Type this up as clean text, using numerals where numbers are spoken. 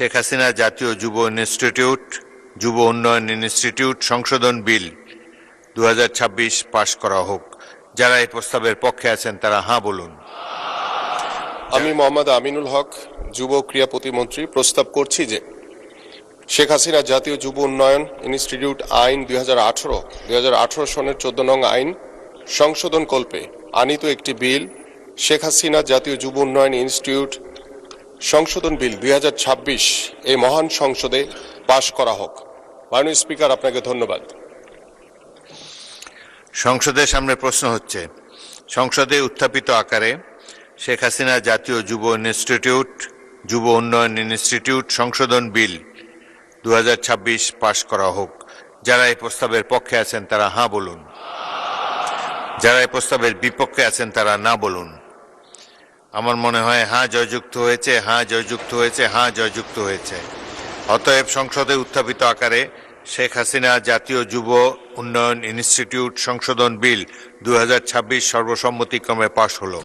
শেখ হাসিনা জাতীয় যুব ইনস্টিটিউট যুব উন্নয়ন ইনস্টিটিউট সংশোধন বিল 2026 পাশ করা হোক। যারা এই প্রস্তাবের পক্ষে আছেন তারা হাঁ বলুন। আমি মোহাম্মদ আমিনুল হক, যুব ক্রীড়া প্রতিমন্ত্রী, প্রস্তাব করছি যে শেখ হাসিনা জাতীয় যুব উন্নয়ন ইনস্টিটিউট আইন 2018 সনের 14 নং আইন সংশোধন কল্পে আনিত একটি বিল শেখ হাসিনা জাতীয় যুব উন্নয়ন ইনস্টিটিউট সংশোধন বিল 2026 এই মহান সংসদে পাশ করা হোক। মাননীয় স্পিকার, আপনাকে ধন্যবাদ। সংসদের সামনে প্রশ্ন হচ্ছে, সংসদে উত্থাপিত আকারে শেখ হাসিনা জাতীয় যুব ইনস্টিটিউট যুব উন্নয়ন ইনস্টিটিউট সংশোধন বিল 2026 পাশ করা হোক। যারা এই প্রস্তাবের পক্ষে আছেন তারা হাঁ বলুন। যারা এই প্রস্তাবের বিপক্ষে আছেন তারা না বলুন। আমার মনে হয় হাঁ জয়যুক্ত হয়েছে, হাঁ জয়যুক্ত হয়েছে, হাঁ জয়যুক্ত হয়েছে। অতএব সংসদে উত্থাপিত আকারে শেখ হাসিনা জাতীয় যুব উন্নয়ন ইনস্টিটিউট সংশোধন বিল 2026 সর্বসম্মতিক্রমে পাশ হলো।